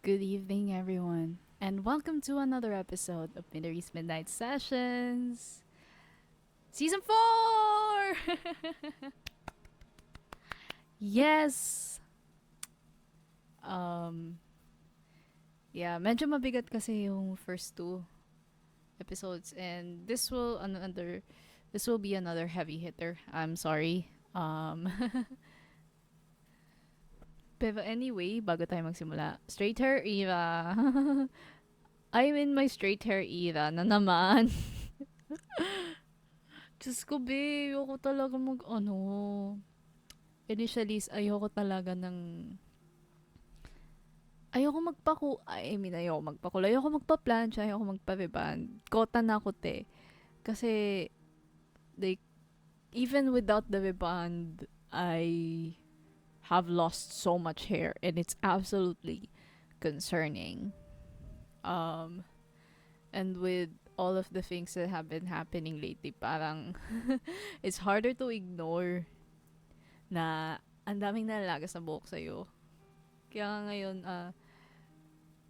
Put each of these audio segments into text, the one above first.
Good evening, everyone, and welcome to another episode of Midori's Midnight Sessions, Season 4! Yes! Um, yeah, medyo mabigat kasi yung first two episodes, and this will be another heavy hitter. I'm sorry. Pero anyway, bago tayo magsimula, straight hair era. I'm in my straight hair era na naman. Diyos ko, be. Ayoko talaga Initially, ayoko talaga ng... Ayoko magpakul. Ayoko magpa-plancha. Ayoko magpa-reband. Kota na ako, te. Kasi, like, even without the reband, I have lost so much hair. And it's absolutely concerning. Um, and with all of the things that have been happening lately, parang it's harder to ignore na ang daming nalalagas na buhok sa'yo. Kaya nga ngayon,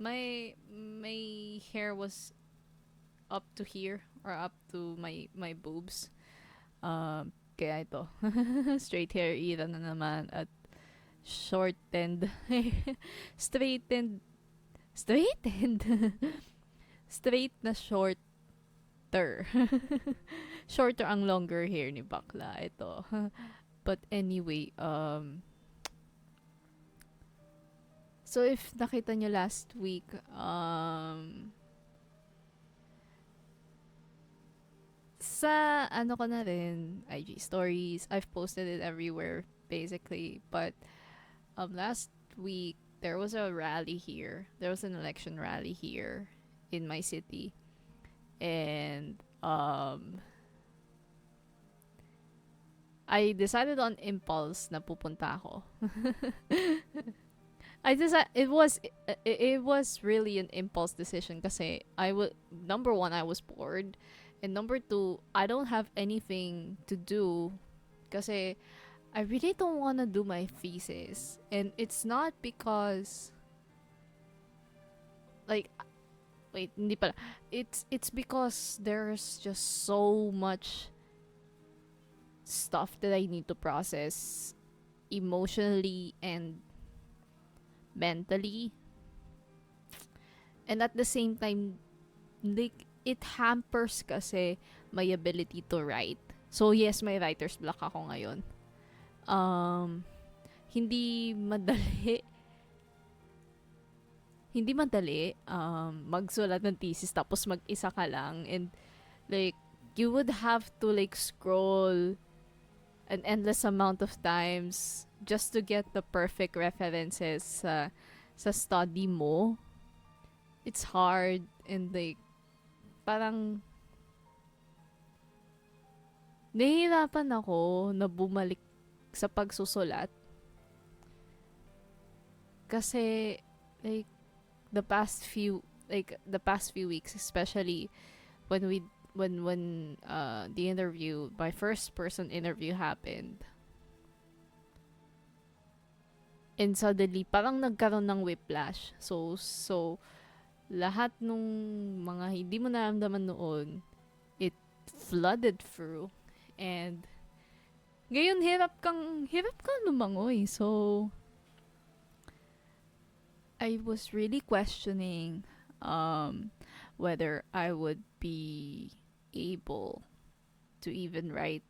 my hair was up to here or up to my boobs. Kaya ito, straight hair era na naman at shortened, straightened, straightened, straight na shorter. Shorter ang longer hair ni bakla. Ito. But anyway, so if nakita nyo last week, sa ano ko na rin, IG stories, I've posted it everywhere basically. But last week, there was a rally here. There was an election rally here in my city. And I decided on impulse na pupunta ako. It was really an impulse decision kasi number one, I was bored, and number two, I don't have anything to do kasi I really don't want to do my thesis. And it's not because like wait, hindi pala. It's because there's just so much stuff that I need to process emotionally and mentally. And at the same time, like, it hampers kasi my ability to write. So yes, may writer's block ako ngayon. Hindi madali. Hindi madali magsulat ng thesis tapos mag-isa ka lang, and like you would have to like scroll an endless amount of times just to get the perfect references sa study mo. It's hard, and like parang nahihirapan ako na bumalik sa pagsusulat kasi like the past few weeks, especially when the interview, my first person interview happened, and suddenly parang nagkaroon ng whiplash. So lahat nung mga hindi mo naramdaman noon, it flooded through, and ngayon hirap kang lumangoy. So I was really questioning whether I would be able to even write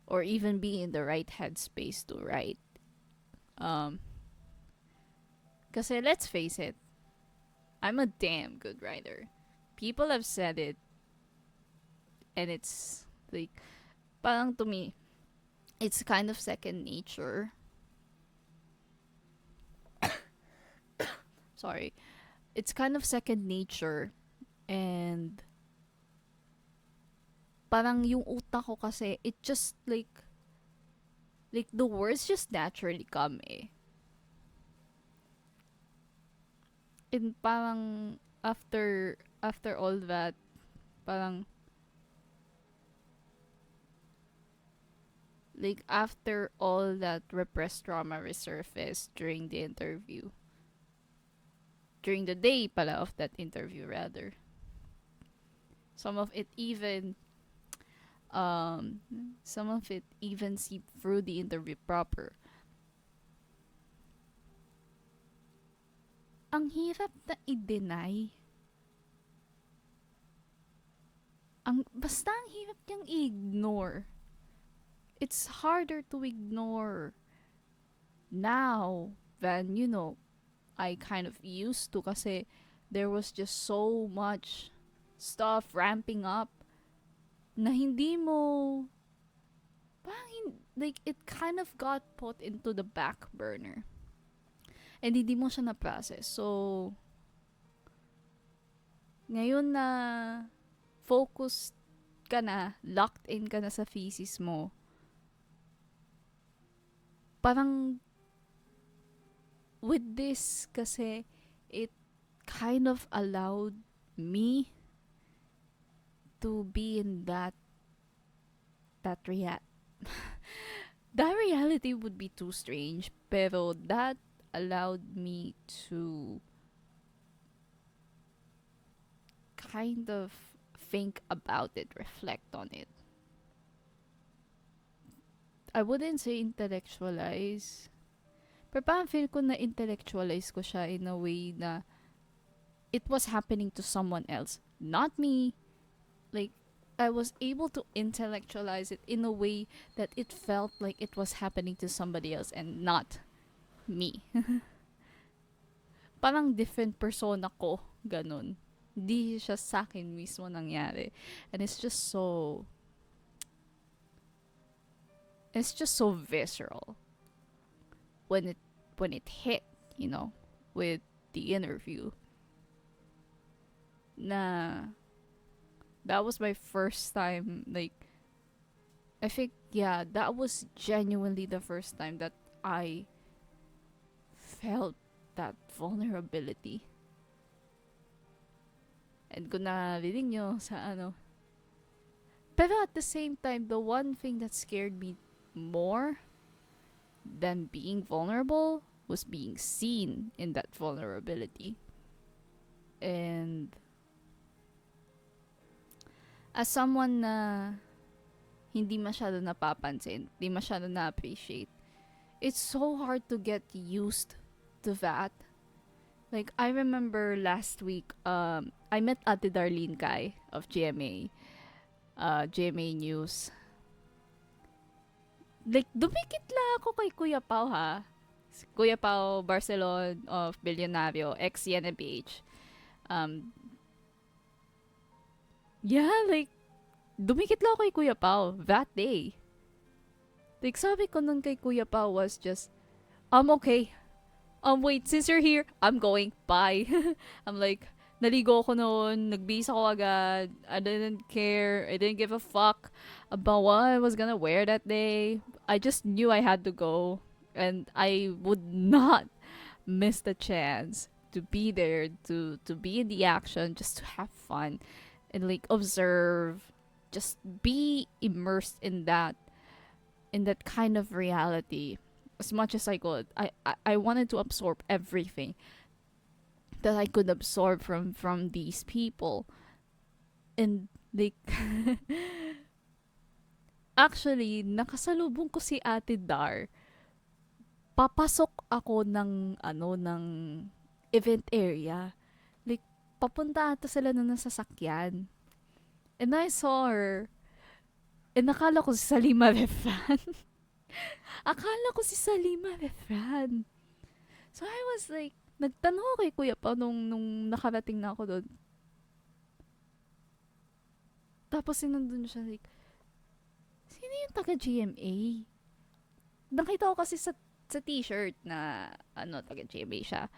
or even be in the right headspace to write. Kasi let's face it, I'm a damn good writer. People have said it, and it's like, parang to me, it's kind of second nature. Sorry. It's kind of second nature, and parang yung utak ko kasi, it just like the words just naturally come eh. And parang after all that, parang like after all that repressed trauma resurfaced during the interview, during the day pala of that interview rather. Some of it even um seeped through the interview proper. Ang hirap na i-deny. Basta ang hirap niyang i-ignore. It's harder to ignore now than, I kind of used to kasi there was just so much stuff ramping up na hindi mo like it kind of got put into the back burner and hindi mo siya na-process. So ngayon na focused ka na, locked in ka na sa thesis mo, parang with this kasi it kind of allowed me to be in that that reality would be too strange, pero that allowed me to kind of think about it, reflect on it. I wouldn't say intellectualize, pero parang feel ko na intellectualize ko siya in a way na it was happening to someone else, not me. Like, I was able to intellectualize it in a way that it felt like it was happening to somebody else and not me. Parang different persona ko, ganun. Di siya sa akin mismo nangyari. And it's just so visceral when it hit, with the interview. Na that was my first time, like, I think, yeah, that was genuinely the first time that I felt that vulnerability. And kung narinig nyo sa pero at the same time, the one thing that scared me more than being vulnerable was being seen in that vulnerability. And as someone na hindi masyado napapansin, hindi masyado na-appreciate, it's so hard to get used to that. Like, I remember last week, I met Ate Darlene Kai of GMA News. Like, dumikit lang ako kay Kuya Pao, ha? Kuya Pao Barcelon of Billionario, ex-YNBH. Yeah, like, dumikit lang ako kay Kuya Pao that day. Like, sabi ko nun kay Kuya Pao was just, okay. Wait, since you're here, I'm going. Bye. I'm like, naligo ko noon, nagbihis ako agad. I didn't care. I didn't give a fuck about what I was gonna wear that day. I just knew I had to go. And I would not miss the chance to be there, to be in the action, just to have fun. And like, observe. Just be immersed in that kind of reality. As much as I could. I wanted to absorb everything that I could absorb from these people. And like, actually, nakasalubong ko si Ate Dar. Papasok ako ng event area. Like, papunta ata sila ng sasakyan. And I saw her. And nakala ko si Salima Refran. Akala ko si Salima Refran. So I was like, nagtanong ako kay Kuya pa nung nakarating na ako doon. Tapos sinundun siya like, sino yung taga-GMA? Nakita ko kasi sa t-shirt na taga-GMA siya.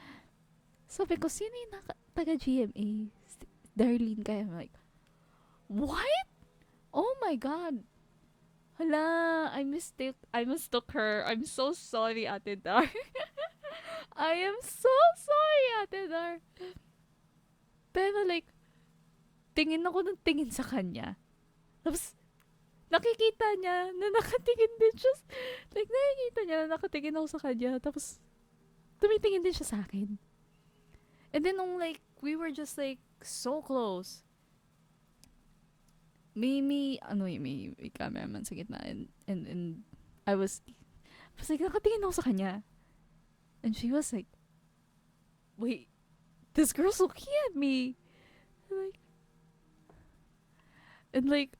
Sabi ko, sino yung taga-GMA? Darlene kaya. I'm like, what? Oh my God. Hala, I mistook her. I'm so sorry, Ate Dar. I am so sorry, Ate Dar. Pero like, tingin ako ng tingin sa kanya. Tapos, nakikita niya na nakatingin din siya. Like, nakikita niya na nakatingin ako sa kanya. Tapos, tumitingin din siya sa akin. And then nung like, we were just like, so close. May cameraman sa gitna. And I was like, nakatingin ako sa kanya. And she was like, wait, this girl's looking at me. Like, and like,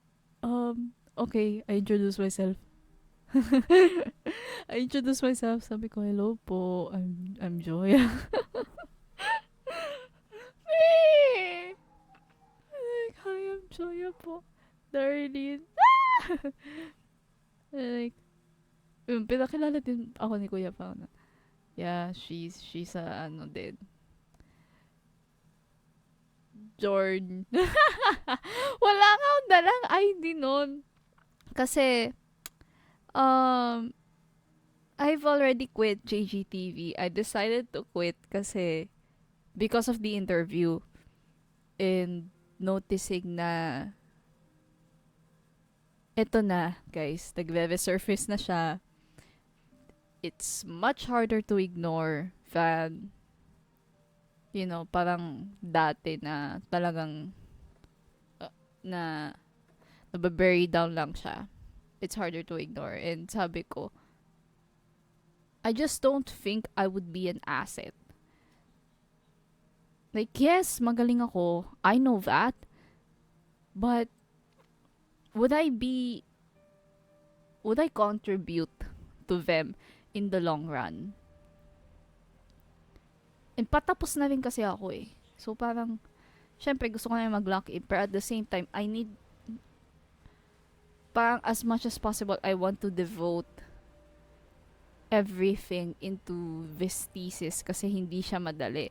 okay, I introduced myself. I introduced myself. Sabi ko, hello po, I'm Joya. Hey! Like, hi, I'm Joya po. Darlene. Like, pinakilala din ako ni Kuya Pao na, yeah, she's a, ano din, Jorn. Wala nga akong dalang ID nun. Kasi, um, I've already quit JGTV. I decided to quit kasi because of the interview and noticing na eto na, guys, nagve-surface na siya. It's much harder to ignore than, parang dati na talagang na nababury down lang siya. It's harder to ignore. And sabi ko, I just don't think I would be an asset. Like, yes, magaling ako. I know that. But, would I contribute to them in the long run? And patapos na rin kasi ako eh. So, parang, syempre, gusto ko na mag-lock in. Pero at the same time, I need, parang as much as possible, I want to devote everything into this thesis kasi hindi siya madali.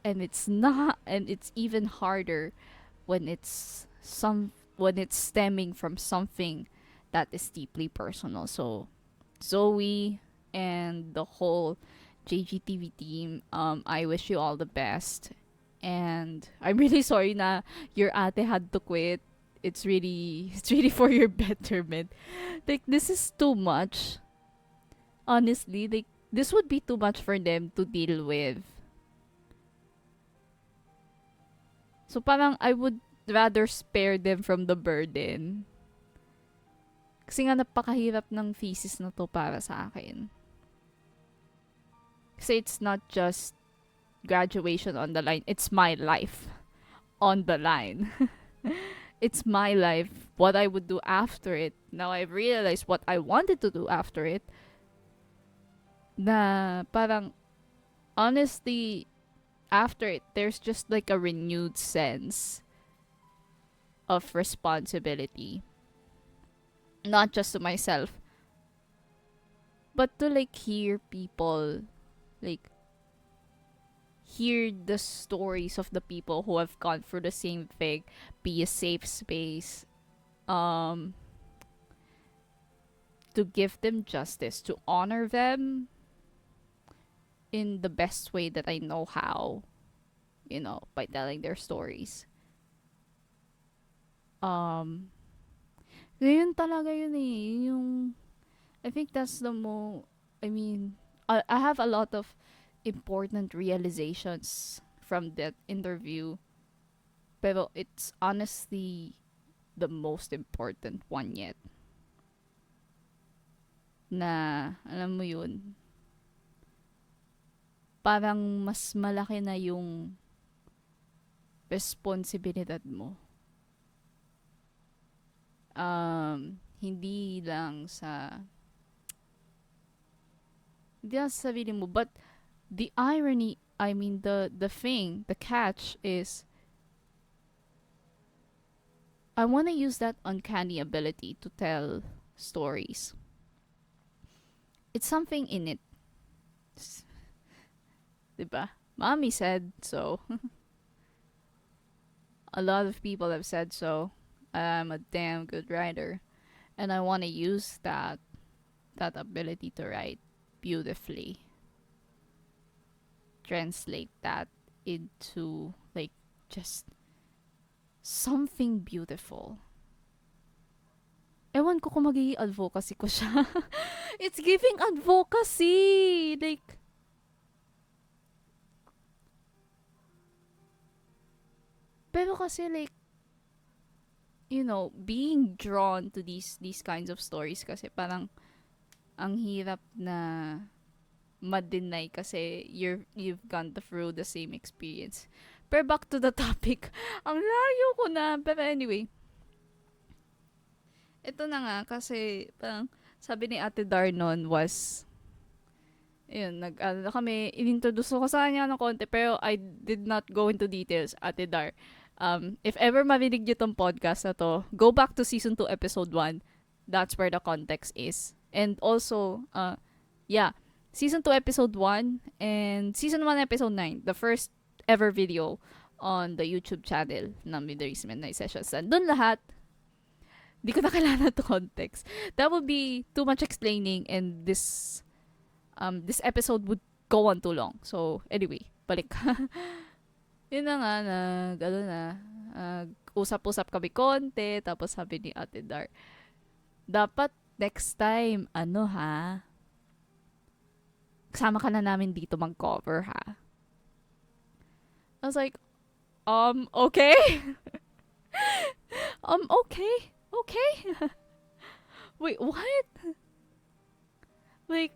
And it's even harder when it's stemming from something that is deeply personal. So, Zoe and the whole JGTV team, I wish you all the best. And I'm really sorry na your ate had to quit. It's really for your betterment. Like, this is too much. Honestly, like, this would be too much for them to deal with. So, parang I would rather spare them from the burden. Kasi nga napakahirap ng thesis na to para sa akin. Kasi it's not just graduation on the line. It's my life on the line. It's my life. What I would do after it. Now I've realized what I wanted to do after it. Na parang, honestly, after it, there's just like a renewed sense of responsibility. Not just to myself, but to like hear people, like hear the stories of the people who have gone through the same thing, be a safe space, to give them justice, to honor them in the best way that I know how, by telling their stories. Ngayon talaga yun eh. I think that's I have a lot of important realizations from that interview. Pero it's honestly the most important one yet. Na, alam mo yun, parang mas malaki na yung responsibilidad mo. Hindi lang sa sarili mo, but the irony, the thing, the catch is, I want to use that uncanny ability to tell stories. It's something in it. Diba? Mommy said so. A lot of people have said so. I'm a damn good writer. And I want to use that ability to write beautifully. Translate that into, like, just something beautiful. Ewan ko kung magiging advocacy ko siya. It's giving advocacy! Like, Pero kasi like, being drawn to these kinds of stories kasi parang ang hirap na ma-deny kasi you've gone through the same experience. Pero back to the topic. Ang layo ko na. Pero anyway, ito na nga kasi parang sabi ni Ate Darnon was kami, inintroduce ko sa kanya ng konti, pero I did not go into details, Ate Dar. If ever marinig nyo tong podcast na to, go back to season 2, episode 1. That's where the context is. And also, yeah, season 2, episode 1, and season 1, episode 9, the first ever video on the YouTube channel ng Midorism Midnight Sessions. Doon lahat, di ko na kailangan to context. That would be too much explaining, and this episode would go on too long. So, anyway, balik. Yun na nga, usap-usap kami konti, tapos sabi ni Ate Dar, dapat next time, kasama ka na namin dito mag-cover, ha? I was like, okay? Okay? Okay? Wait, what? Like,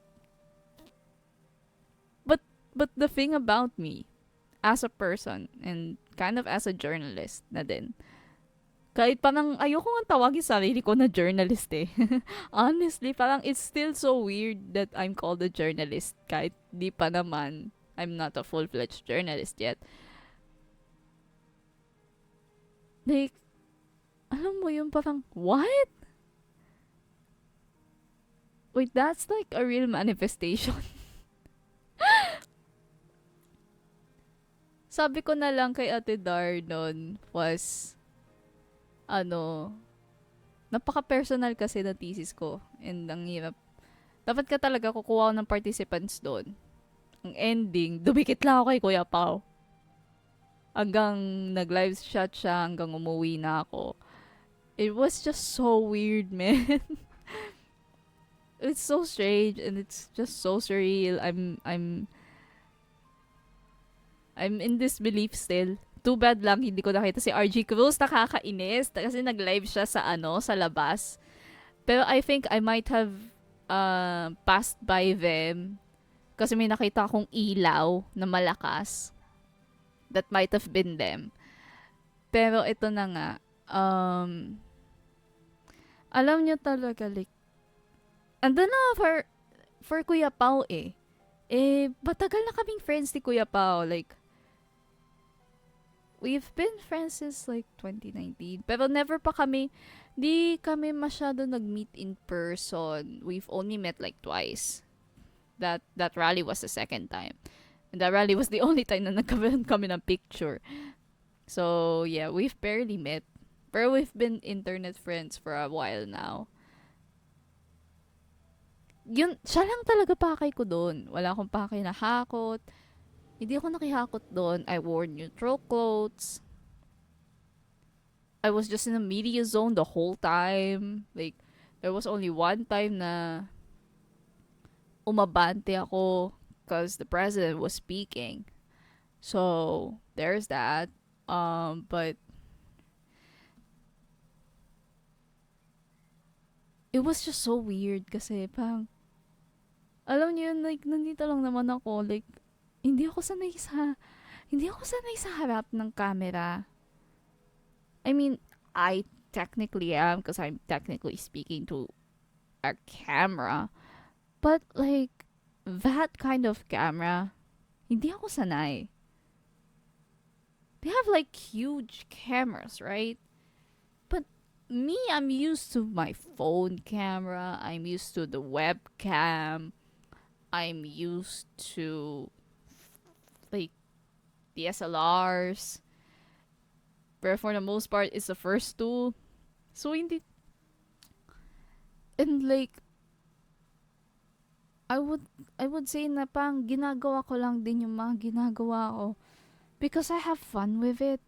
but the thing about me, as a person, and kind of as a journalist na din, kahit parang ayoko nga tawagin sarili ko na journalist eh. Honestly, parang it's still so weird that I'm called a journalist kahit di pa naman I'm not a full-fledged journalist yet. Like, alam mo yung parang, what? Wait, that's like a real manifestation. Sabi ko na lang kay Ate Dar noon was, napaka-personal kasi na thesis ko. And ang hirap. Dapat ka talaga kukuha ng participants doon. Ang ending, dumikit lang ako kay Kuya Pao. Hanggang nag-live shot siya, hanggang umuwi na ako. It was just so weird, man. It's so strange and it's just so surreal. I'm in disbelief still. Too bad lang hindi ko nakita si RG Cruz, nakakainis kasi nag-live siya sa labas. Pero I think I might have passed by them kasi may nakita akong ilaw na malakas. That might have been them. Pero ito na nga, alam niyo talaga, like, ando na for Kuya Pao eh. Matagal na kaming friends ni Kuya Pao. Like, we've been friends since like 2019. Pero never pa di kami masyado nag-meet in person. We've only met like twice. That rally was the second time. And that rally was the only time na nagkaroon kami ng picture. So, yeah, we've barely met. Pero we've been internet friends for a while now. Siya lang talaga pakay ko doon. Wala akong pakay na hakot. Hindi ako nakihakot doon. I wore neutral clothes. I was just in the media zone the whole time. Like, there was only one time na umabante ako because the president was speaking. So, there's that. But it was just so weird kasi parang, alam niyo yun, like, nandito lang naman ako. Like, hindi ako sanay sa harap ng camera. I mean, I technically am because I'm technically speaking to a camera. But, like, that kind of camera, hindi ako sanay. They have, like, huge cameras, right? But me, I'm used to my phone camera. I'm used to the webcam. I'm used to, like, DSLRs. But for the most part, it's the first two. So, hindi... And, like, I would say na pang ginagawa ko lang din yung mga ginagawa ko. Because I have fun with it.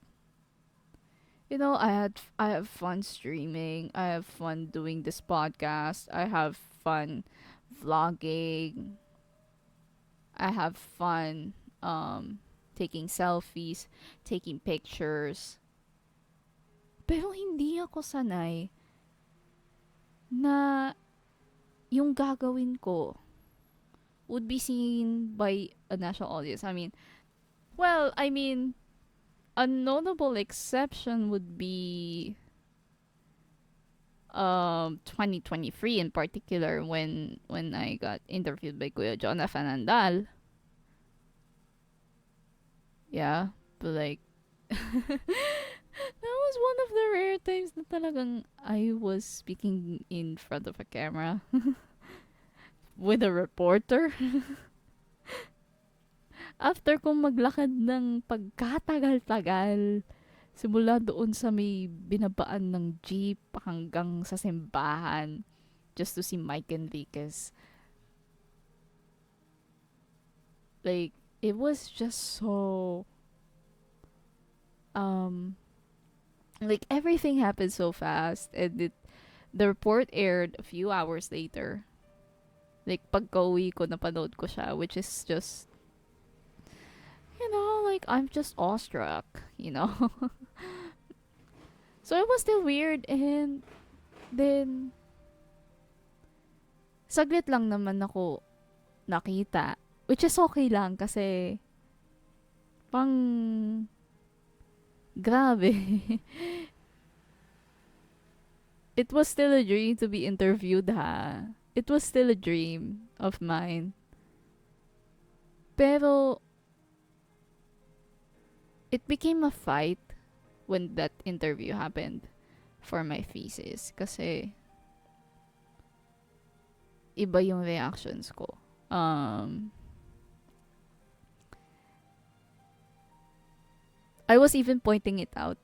You know, I have fun streaming. I have fun doing this podcast. I have fun vlogging. I have fun taking selfies, taking pictures. Pero hindi ako sanay na yung gagawin ko would be seen by a national audience. I mean, a notable exception would be 2023 in particular when I got interviewed by Kuya Jonathan Andal. Yeah, but like that was one of the rare times na talagang I was speaking in front of a camera with a reporter. After kong maglakad ng pagkatagal-tagal, simula doon sa may binabaan ng jeep hanggang sa simbahan just to see Mike Enriquez. Like, it was just so like everything happened so fast, and the report aired a few hours later. Like, pagka-uwi ko, napanood ko siya, which is just, like, I'm just awestruck. So it was still weird, and then, saglit lang naman ako nakita. Which is okay lang, kasi, pang, grabe. It was still a dream to be interviewed, ha? It was still a dream of mine. Pero, it became a fight when that interview happened for my thesis. Kasi, iba yung reactions ko. I was even pointing it out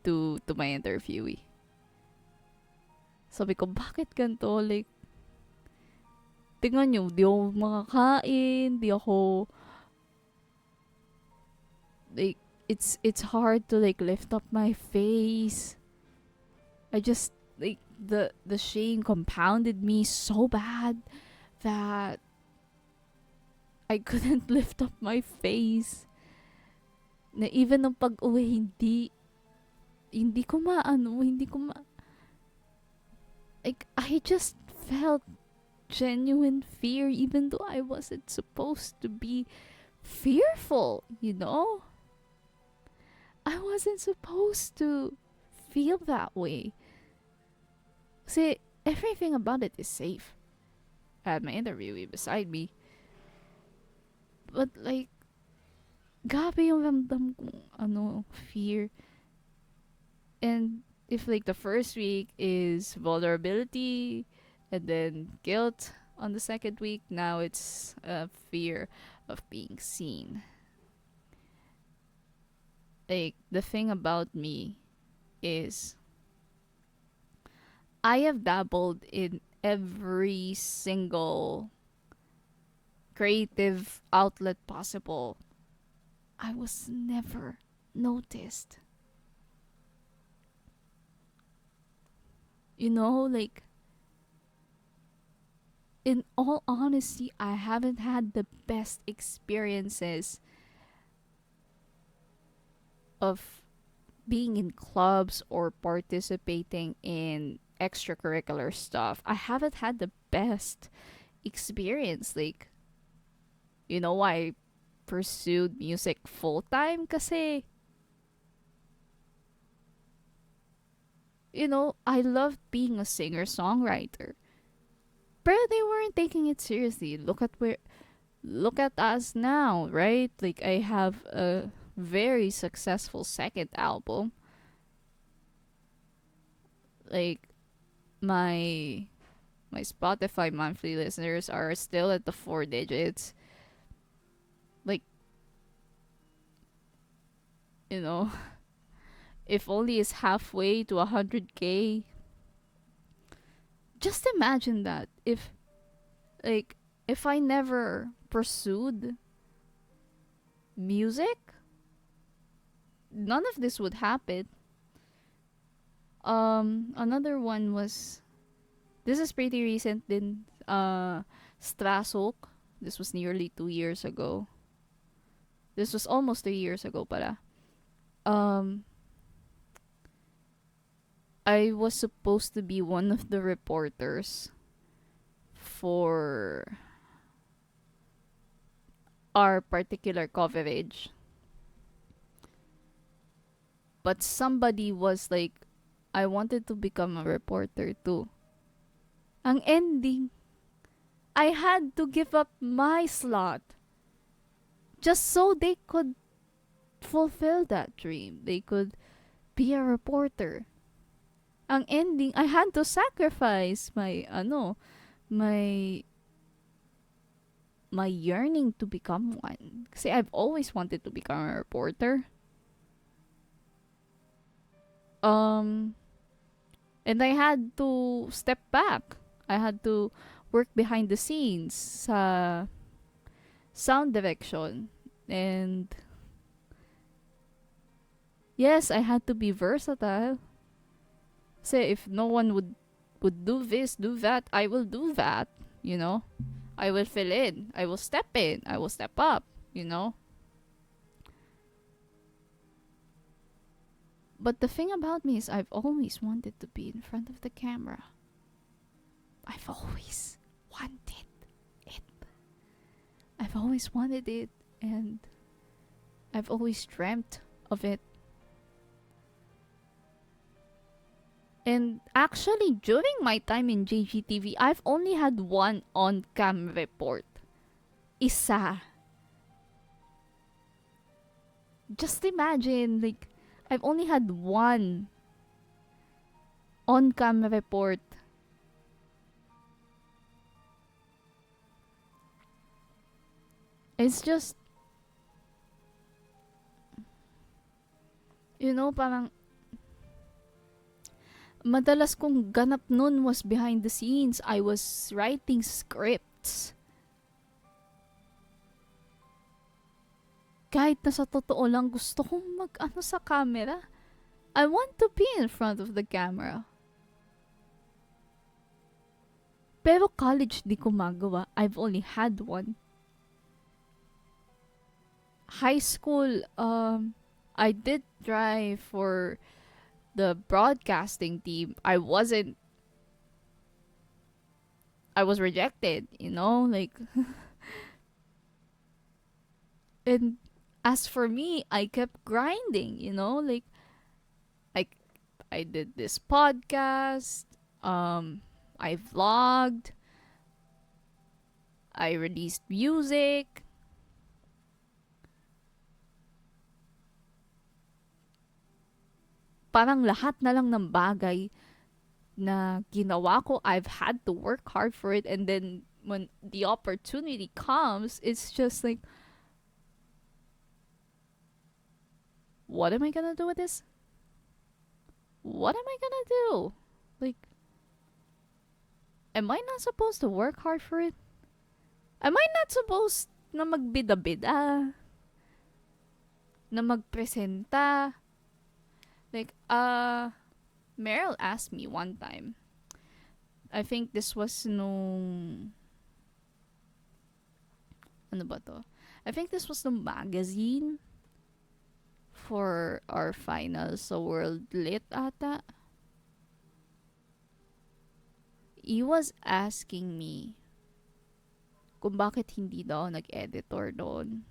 to my interviewee. Sabi ko, bakit ganito? Like, tingnan nyo, di ako makakain, di ako, like, it's hard to, like, lift up my face. I just, like, the shame compounded me so bad that I couldn't lift up my face. Na even nung pag-uwi, hindi ko like, I just felt genuine fear even though I wasn't supposed to be fearful. I wasn't supposed to feel that way. Kasi everything about it is safe. I had my interviewee beside me. But like, grabe yung ramdam kong fear. And if like the first week is vulnerability and then guilt on the second week, now it's a fear of being seen. Like, the thing about me is I have dabbled in every single creative outlet possible. I was never noticed. Like, in all honesty, I haven't had the best experiences of being in clubs or participating in extracurricular stuff. I haven't had the best experience. Like, I pursued music full time kasi, I loved being a singer-songwriter. But they weren't taking it seriously. Look at us now, right? Like, I have a very successful second album. Like, my Spotify monthly listeners are still at the 4 digits. Like, if only it's halfway to 100K. Just imagine that if I never pursued music, none of this would happen. Another one was, this is pretty recent din, Strasok. This was nearly 2 years ago. This was almost 3 years ago pala. I was supposed to be one of the reporters for our particular coverage. But somebody was like, I wanted to become a reporter too. Ang ending, I had to give up my slot just so they could fulfill that dream. They could be a reporter. Ang ending, I had to sacrifice my my yearning to become one. Kasi I've always wanted to become a reporter. Um, and I had to step back. I had to work behind the scenes sa sound direction. And yes, I had to be versatile. Say if no one would do this, do that, I will do that, you know? I will fill in. I will step in. I will step up, you know? But the thing about me is I've always wanted to be in front of the camera. I've always wanted it. I've always wanted it, and I've always dreamt of it. And actually, during my time in JGTV, I've only had one on-cam report. Isa. Just imagine, like, I've only had one on-cam report. It's just, parang madalas kong ganap nun was behind the scenes. I was writing scripts. Kahit na sa totoo lang gusto kong mag-ano sa camera. I want to be in front of the camera. Pero college di ko magawa. I've only had one. High school, I did try for the broadcasting team. I was rejected, like and as for me, I kept grinding, like I I did this podcast, I vlogged, I released music. Parang lahat na lang ng bagay na ginawa ko, I've had to work hard for it, and then when the opportunity comes, it's just like, what am I gonna do with this? What am I gonna do? Like, am I not supposed to work hard for it? Am I not supposed na magbida-bida? Na magpresenta? Like, Meryl asked me one time. I think this was nung... Ano ba to? I think this was the magazine for our finals sa World Lit ata. He was asking me kung bakit hindi daw nag-editor doon.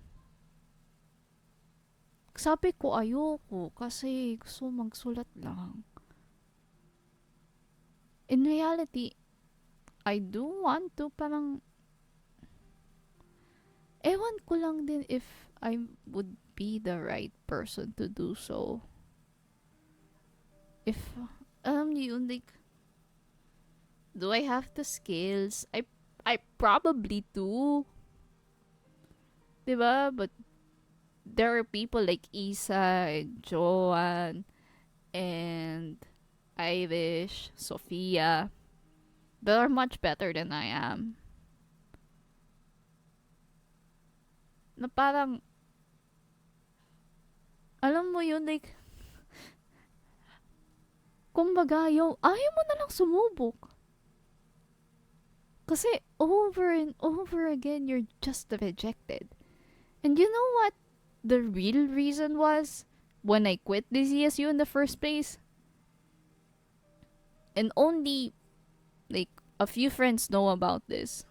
Sabi ko ayoko kasi gusto magsulat lang. In reality, I do want to, parang ewan ko lang din if I would be the right person to do so. If, alam niyo yun, like, do I have the skills? I probably do. Diba? But there are people like Isa and Joanne and Irish, Sophia that are much better than I am. Na parang, alam mo yun, like, kumbaga, ayaw mo na lang sumubok. Kasi over and over again, you're just rejected. And you know what the real reason was when I quit the CSU in the first place? and only like a few friends know about this.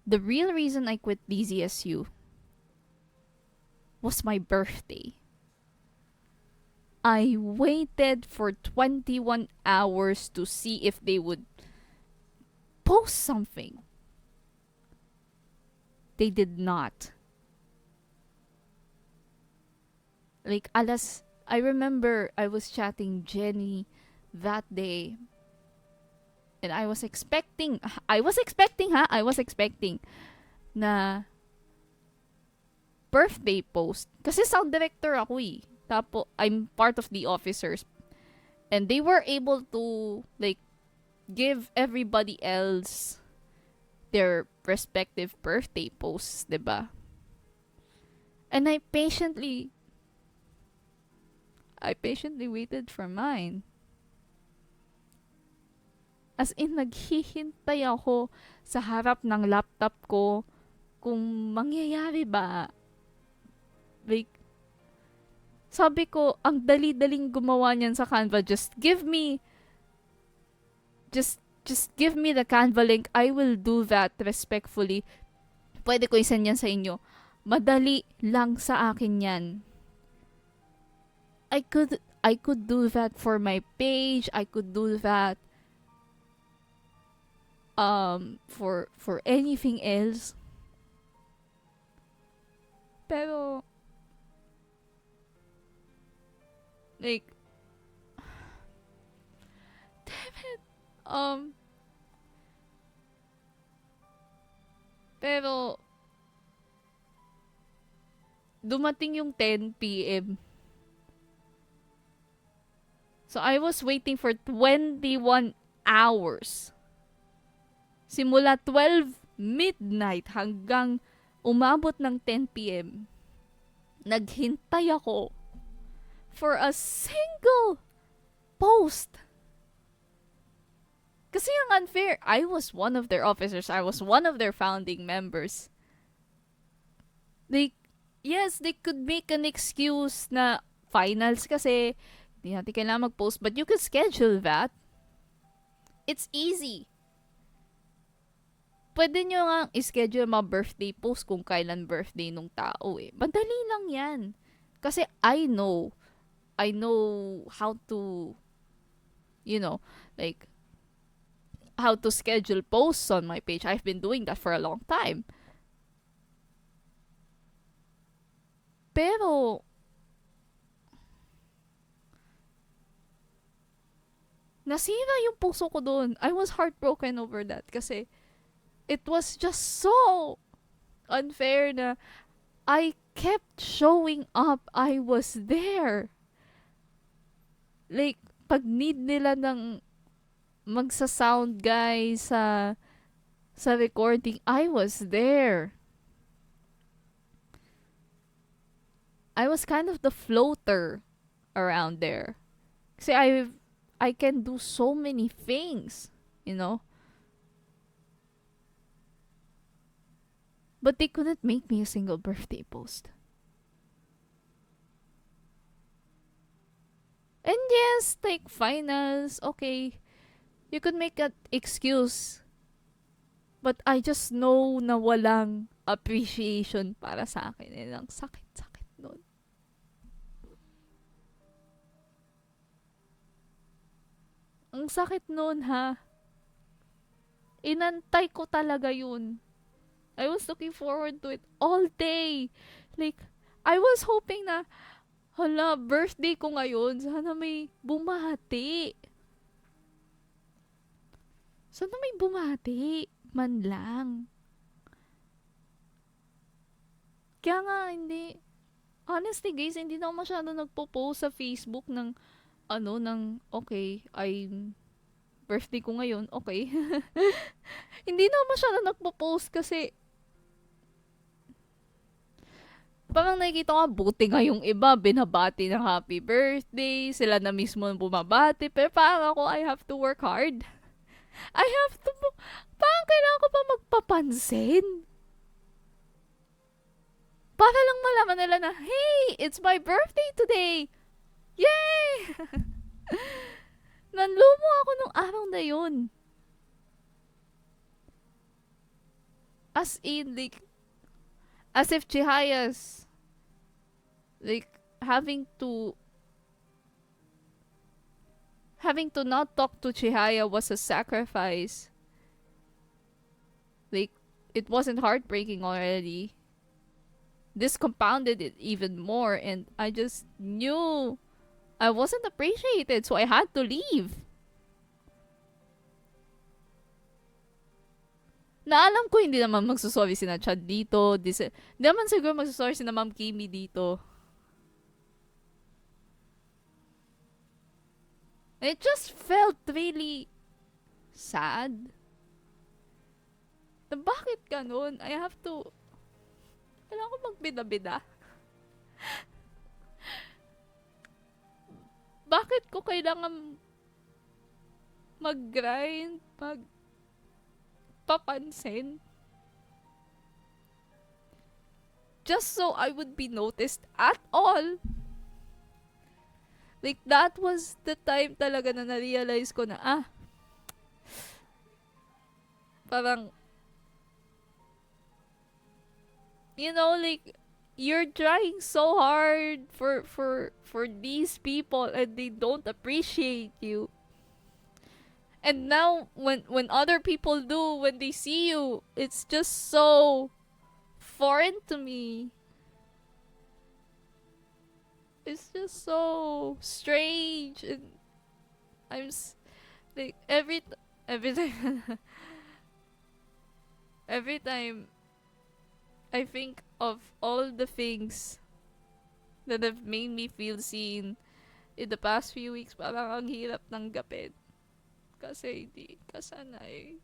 The real reason I quit DZSU was my birthday. I waited for 21 hours to see if they would post something. They did not. Like, I remember I was chatting Jenny that day. And I was expecting na birthday post. Kasi sound director ako eh. Tapo, I'm part of the officers. And they were able to, like, give everybody else their respective birthday posts, diba? And I patiently waited for mine. As in, naghihintay ako sa harap ng laptop ko kung mangyayari ba. Like, sabi ko, ang dali-daling gumawa niyan sa Canva. Just give me the Canva link. I will do that respectfully. Pwede ko isend yan sa inyo. Madali lang sa akin yan. I could do that for my page. I could do that for anything else. Pero like damn it. Pero dumating yung 10 p.m. So I was waiting for 21 hours. Simula 12 midnight hanggang umabot ng 10 p.m. Naghintay ako for a single post. Kasi ang unfair, I was one of their officers. I was one of their founding members. Yes, they could make an excuse na finals kasi hindi natin kailangan mag-post, but you could schedule that. It's easy. Pwede nyo nga i-schedule mga birthday post kung kailan birthday nung tao eh. Madali lang yan. Kasi I know how to, like, how to schedule posts on my page. I've been doing that for a long time. Pero, nasira yung puso ko doon. I was heartbroken over that kasi it was just so unfair na I kept showing up. I was there. Like, pag need nila ng magsa-sound guy sa recording, I was there. I was kind of the floater around there. Kasi I can do so many things, But they couldn't make me a single birthday post. And yes, like finals, okay, you could make an excuse. But I just know na walang appreciation para sa akin. And ang sakit-sakit nun. Ang sakit nun, ha? Inantay ko talaga yun. I was looking forward to it all day. Like, I was hoping na, hala, birthday ko ngayon. Sana may bumati. Sana may bumati. Man lang. Kaya nga, hindi. Honestly, guys, hindi na ako masyado nagpo-post sa Facebook ng, okay, birthday ko ngayon, okay. Hindi na ako masyado nagpo-post kasi parang nakikita ko, buti nga yung iba, binabati ng happy birthday, sila na mismo bumabati, pero parang ako, I have to work hard. Parang kailangan ko pa magpapansin. Para lang malaman nila na, hey, it's my birthday today! Yay! Nanlumo ako nung araw na yun. As in, like, as if Chihaya's, like, having to not talk to Chihaya was a sacrifice. Like, it wasn't heartbreaking already. This compounded it even more, and I just knew I wasn't appreciated, so I had to leave. Na alam ko hindi naman magsusorry si na Chad dito. Hindi naman siguro magsusorry si na Ma'am Kimi dito. It just felt really sad. Na bakit ganun? Kailangan ko magbida-bida. Bakit ko kailangan mag-grind, papansin? Just so I would be noticed at all. Like, that was the time talaga na na-realize ko na, parang, you know, like, you're trying so hard for these people and they don't appreciate you. And now, when other people do, when they see you, it's just so foreign to me. It's just so strange, and like every time every time I think of all the things that have made me feel seen in the past few weeks, parang ang hirap tanggapin. Kasi hindi ka sanay.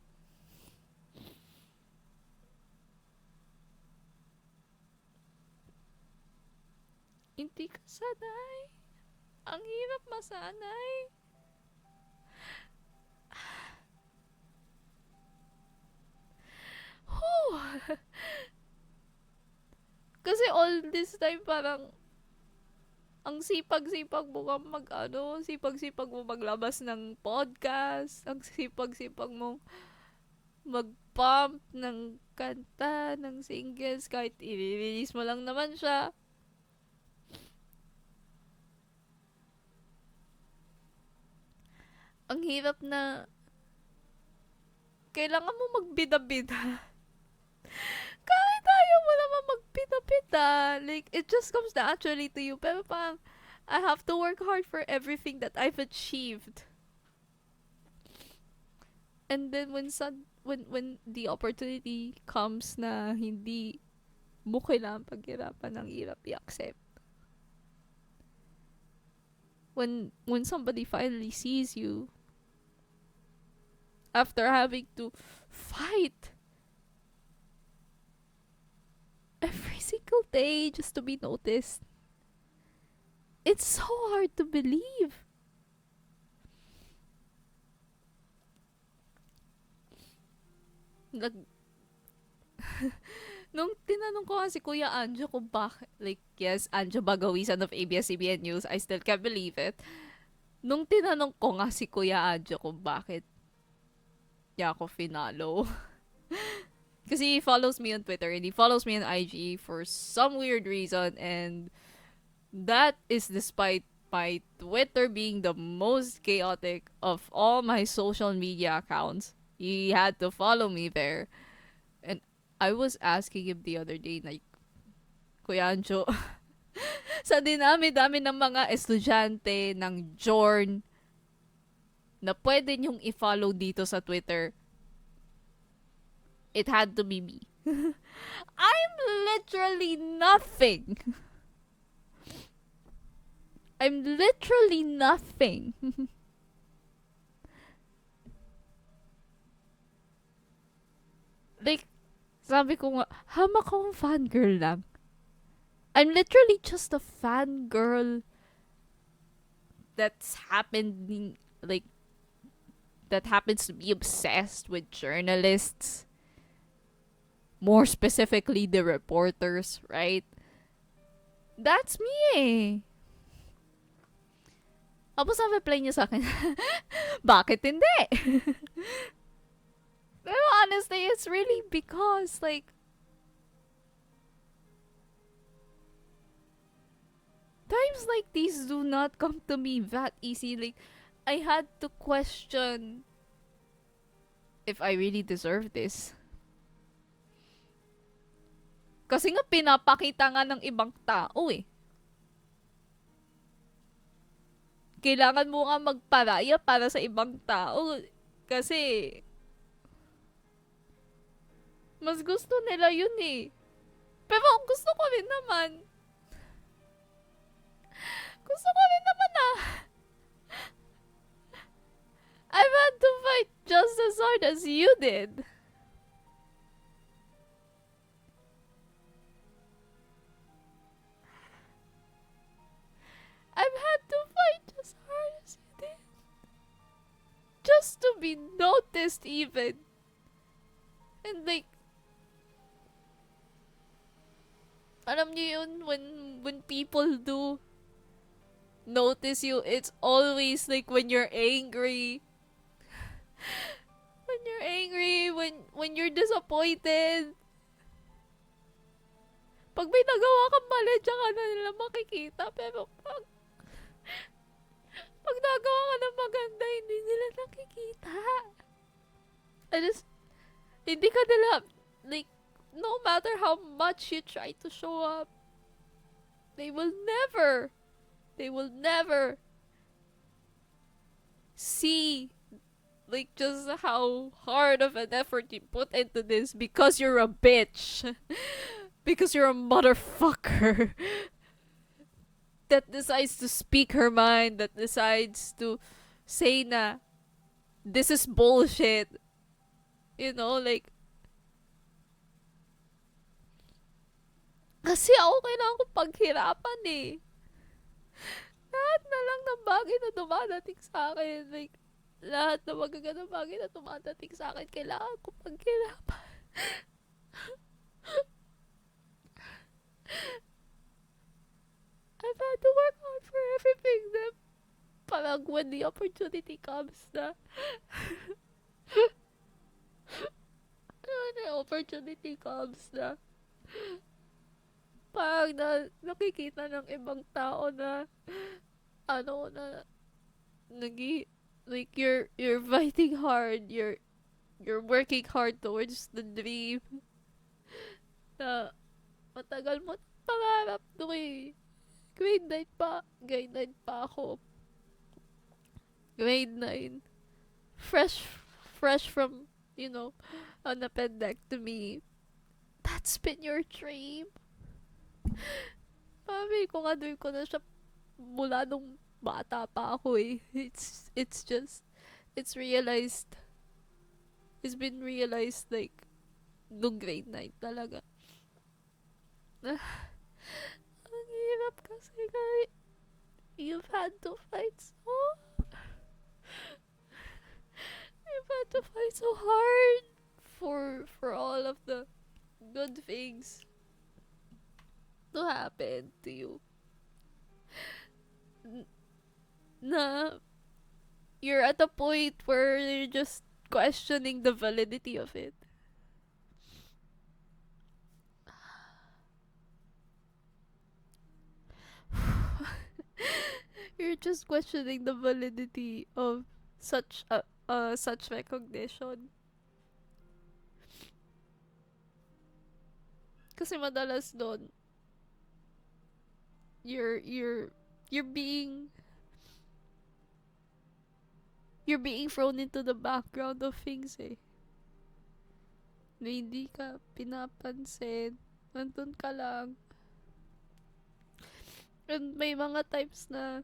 Hindi ka sanay. Ang hirap masanay. Kasi all this time parang ang sipag-sipag mo sipag-sipag mo maglabas ng podcast, ang sipag-sipag mo mag-pump ng kanta, ng singles, kahit i-release mo lang naman siya. Ang hirap na kailangan mo magbida-bida. Kahit ayaw mo naman magbida-bida. Like, it just comes naturally to you. Pero parang, I have to work hard for everything that I've achieved. And then when the opportunity comes na hindi mo kailangan paghirapan, ng hirap i-accept. When somebody finally sees you, after having to fight every single day just to be noticed, it's so hard to believe. Nung tinanong ko si Kuya Anjo kung bakit, like, yes, Anjo Bagawisan of ABS-CBN News, I still can't believe it. Nung tinanong ko nga si Kuya Anjo kung bakit niya ako finalo. Kasi he follows me on Twitter and he follows me on IG for some weird reason, and that is despite my Twitter being the most chaotic of all my social media accounts. He had to follow me there. And I was asking him the other day, like, Kuya Anjo, sa dinami-dami ng mga estudyante ng Jorn na pwede niyong i-follow dito sa Twitter, it had to be me. I'm literally nothing. I'm literally nothing. Like, sabi ko nga, hamak akong fangirl lang. I'm literally just a fangirl that's happening, like, that happens to be obsessed with journalists. More specifically, the reporters, right? That's me eh. Tapos ang reply niya sa akin, bakit hindi? Pero honestly, it's really because, like, times like these do not come to me that easy. Like, I had to question if I really deserve this. Kasi nga pinapakita nga ng ibang tao eh. Kailangan mo nga magparaya para sa ibang tao. Kasi, mas gusto nila yun eh. Pero gusto ko rin naman. Gusto ko rin naman ah. I've had to fight just as hard as you did. I've had to fight just as hard as you did. Just to be noticed even. And like, alam niyo yun, when people do notice you, it's always like when you're angry. When you're angry, when you're disappointed. Pag may nagawa kang mali, tsaka na nila makikita. Pero pag nagawa ka ng maganda, hindi nila nakikita. I just, hindi ka nila, like, no matter how much you try to show up, they will never see, like, just how hard of an effort you put into this because you're a bitch. Because you're a motherfucker that decides to speak her mind, that decides to say na, this is bullshit. You know, like, kasi ako kailangan ko paghirapan eh. Lahat na lang ng bagay na dumadating sa akin, like, lahat na magagandang bagay na dumadating sa akin, kailangan ko paghirapan. I've had to work hard for everything na parang when the opportunity comes na when the opportunity comes na parang nakikita ng ibang tao na ano na like you're fighting hard, you're working hard towards the dream na matagal mo pangarap to eh. Grade 9 pa ako. Grade 9. Fresh from, you know, an appendectomy. That's been your dream. Sabi ko nga, doon ko na siya mula nung bata pa ako eh. It's been realized like, nung grade 9 talaga. Ang hirap kasi guys. You've had to fight so hard for all of the good things to happen to you. Na you're at a point where you're just questioning the validity of it. You're just questioning the validity of such recognition. Kasi madalas doon, you're being thrown into the background of things eh. Na hindi ka pinapansin. Nandun ka lang. And may mga times na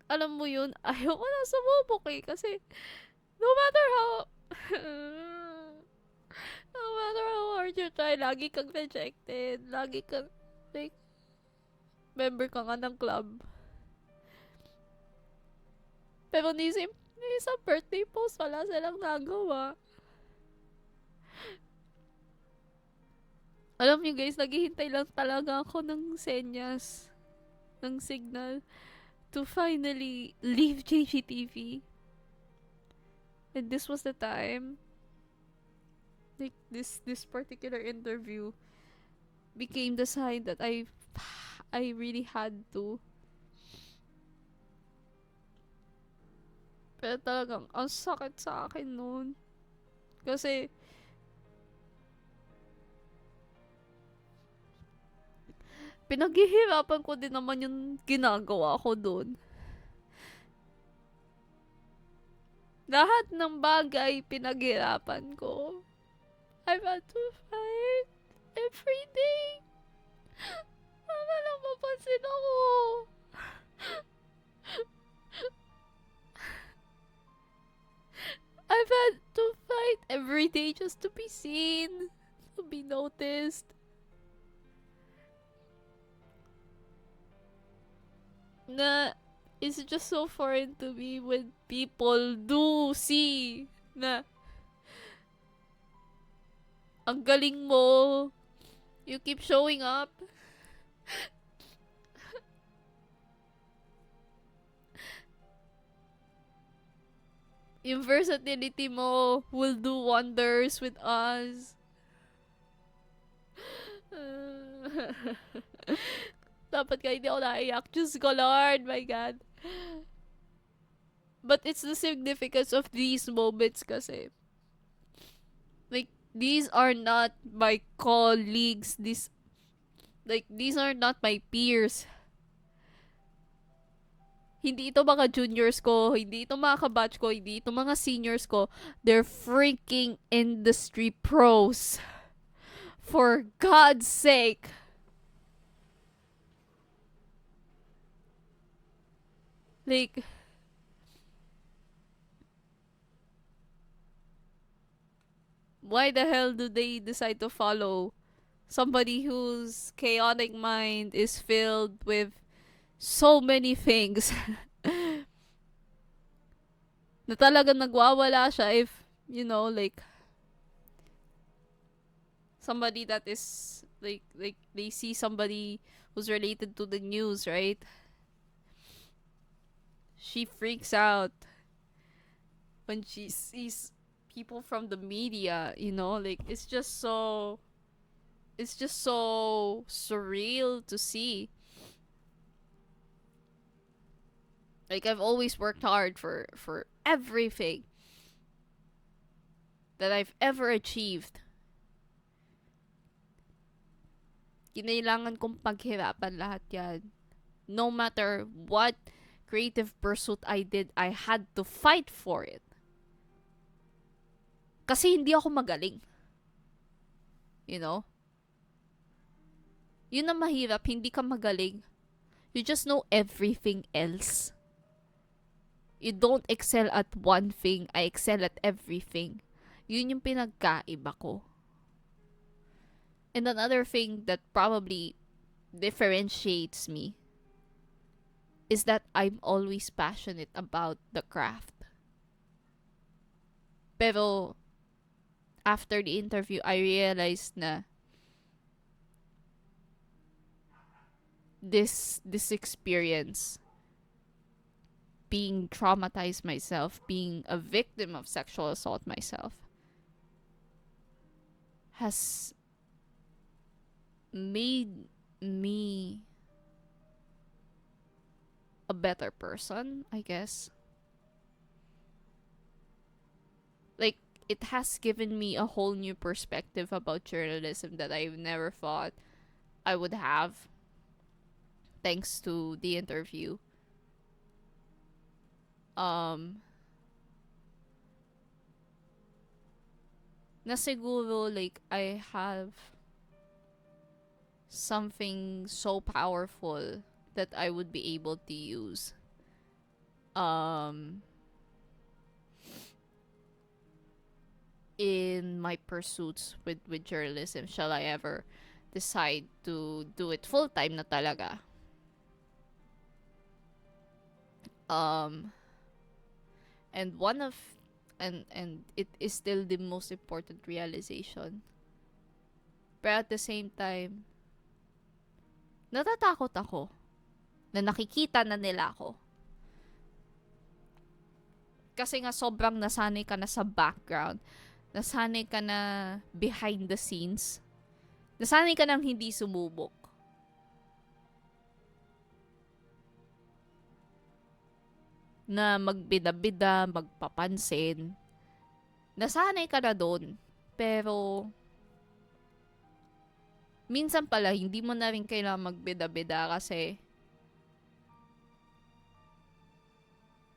alam mo yun, ayaw ko na sumubok eh. Kasi no matter how hard you try, lagi kang rejected. Lagi kang like member ka nga ng club. Pero ni sa birthday post, wala silang nagawa. Alam niyo guys, naghihintay lang talaga ako ng senyas, ng signal to finally leave JGTV. And this was the time. Like, this particular interview became the sign that I really had to. Pero talagang, ang sakit sa akin noon. Kasi, pinaghihirapan ko din naman yung ginagawa ko doon. Lahat ng bagay pinaghirapan ko. I've had to fight every day. Wala lang mapansin ako. I've had to fight every day just to be seen, to be noticed. Na it's just so foreign to me when people do see na ang galing mo, you keep showing up. Yung versatility mo will do wonders with us. Dapat ka hindi ako naiyak. Diyos ko, Lord. My God. But it's the significance of these moments kasi. Like, these are not my colleagues. These are not my peers. Hindi ito mga juniors ko. Hindi ito mga kabatch ko. Hindi ito mga seniors ko. They're freaking industry pros. For God's sake. Like, why the hell do they decide to follow somebody whose chaotic mind is filled with so many things na talagang nagwawala siya if, you know, like, somebody that is, like they see somebody who's related to the news, right? She freaks out when she sees people from the media, you know, like it's just so surreal to see. Like, I've always worked hard for everything that I've ever achieved. Kinailangan kong paghirapan lahat yan. No matter what creative pursuit I did, I had to fight for it. Kasi hindi ako magaling. You know? Yun ang mahirap, hindi ka magaling. You just know everything else. You don't excel at one thing, I excel at everything. Yun yung pinagkaiba ko. And another thing that probably differentiates me is that I'm always passionate about the craft. Pero after the interview, I realized na this experience, being traumatized myself, being a victim of sexual assault myself, has made me a better person, I guess. Like, it has given me a whole new perspective about journalism that I've never thought I would have, thanks to the interview. Na siguro, like, I have something so powerful that I would be able to use in my pursuits with journalism, shall I ever decide to do it full time na talaga. And one of and it is still the most important realization. But at the same time, natatakot ako na nakikita na nila ako. Kasi nga sobrang nasanay ka na sa background. Nasanay ka na behind the scenes. Nasanay ka nang hindi sumubok. Na magbida-bida, magpapansin. Nasanay ka na doon. Pero, minsan pala, hindi mo na rin kailangan magbida-bida kasi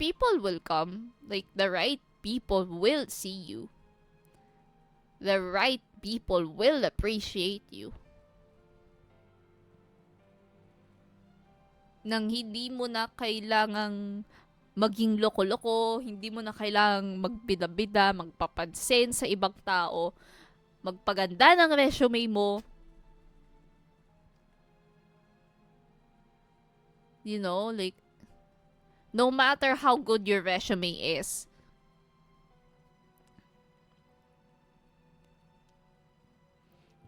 people will come. Like, the right people will see you. The right people will appreciate you. Nang hindi mo na kailangang maging loko-loko, hindi mo na kailangang magbida-bida, magpapansin sa ibang tao, magpaganda ng resume mo. You know, like, no matter how good your resume is,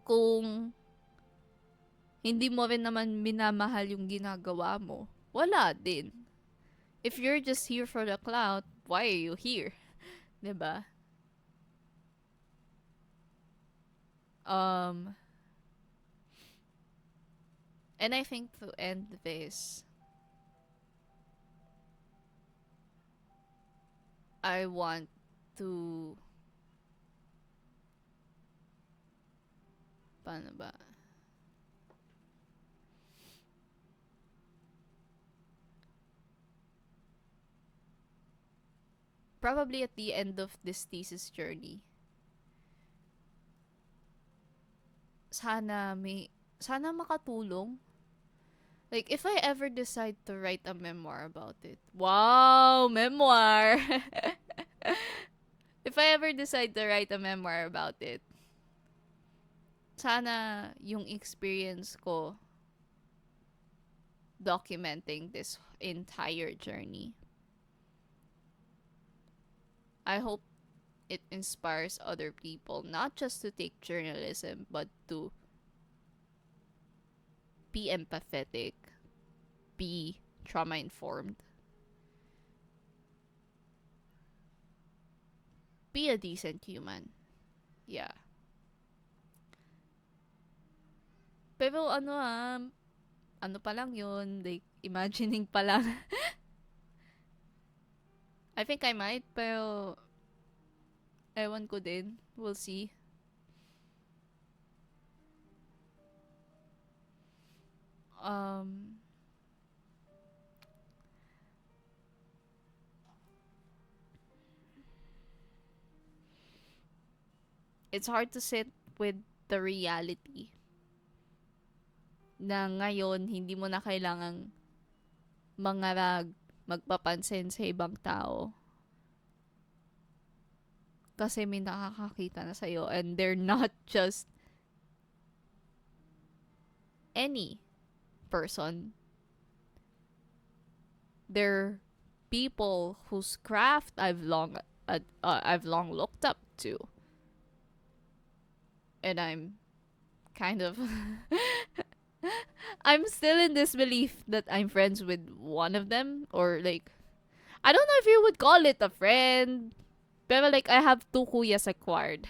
kung hindi mo rin naman minamahal yung ginagawa mo, wala din. If you're just here for the clout, why are you here? 'Di ba? And I think to end this, I want to paano ba? Probably at the end of this thesis journey, sana makatulong. Like, if I ever decide to write a memoir about it. Wow, memoir! If I ever decide to write a memoir about it, sana yung experience ko documenting this entire journey. I hope it inspires other people not just to take journalism but to be empathetic, be trauma informed, be a decent human. Yeah. Pero ano pa lang yun, like, imagining pa lang. I think I might, pero ewan ko din. We'll see. It's hard to sit with the reality na ngayon hindi mo na kailangang mangarag, magpapansin sa ibang tao. Kasi may nakakakita na sa'yo and they're not just any person. They're people whose craft I've long looked up to. And I'm kind of I'm still in disbelief that I'm friends with one of them, or like, I don't know if you would call it a friend, pero like, I have 2 kuyas acquired.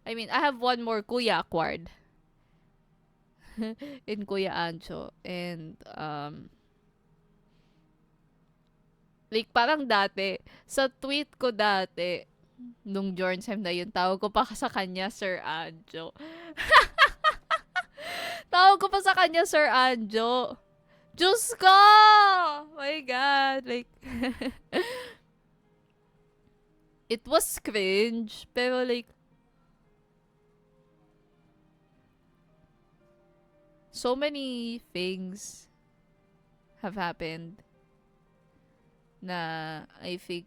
I mean, I have 1 more kuya acquired in Kuya Ancho. And like, parang dati sa tweet ko dati nung Jornsheim na yun, tawag ko pa sa kanya Sir Anjo. Tawag ko pa sa kanya Sir Anjo. Diyos ko! My God. Like, it was cringe, pero like, so many things have happened na I think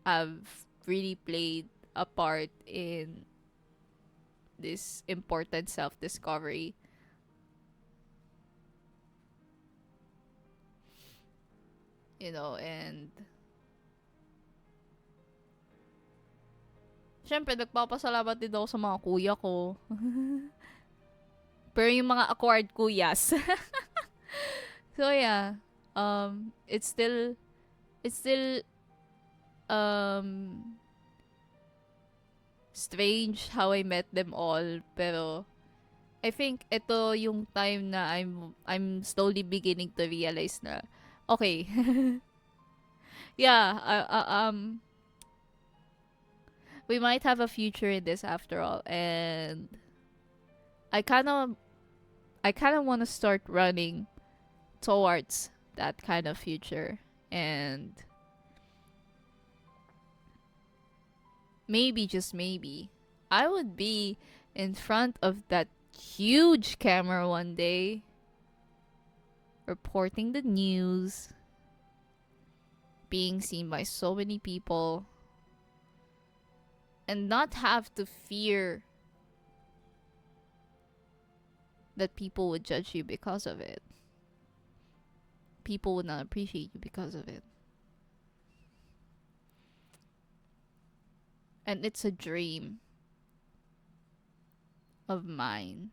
have really played a part in this important self-discovery. You know, and syempre, nagpapasalamat din ako sa mga kuya ko. Pero yung mga acquired kuyas. So yeah, it's still um strange how I met them all, pero I think ito yung time na I'm slowly beginning to realize na okay. Yeah, we might have a future in this after all, and I kind of I kind of want to start running towards that kind of future, and maybe, just maybe, I would be in front of that huge camera one day, reporting the news, being seen by so many people, and not have to fear that people would judge you because of it. People would not appreciate you because of it. And it's a dream of mine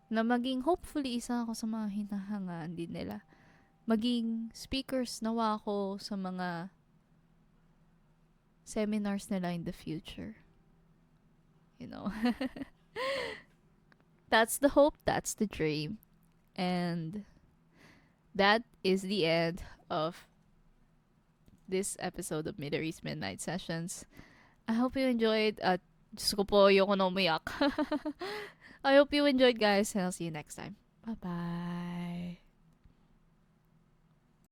na maging, hopefully, isa ako sa mga hinahangaan din nila. Maging speakers nawa ako sa mga seminars nila in the future. You know? That's the hope, that's the dream. And that is the end of this episode of Midori's Midnight Sessions. I hope you enjoyed. Diyos ko po, ayoko na umiyak. I hope you enjoyed, guys, and I'll see you next time. Bye-bye.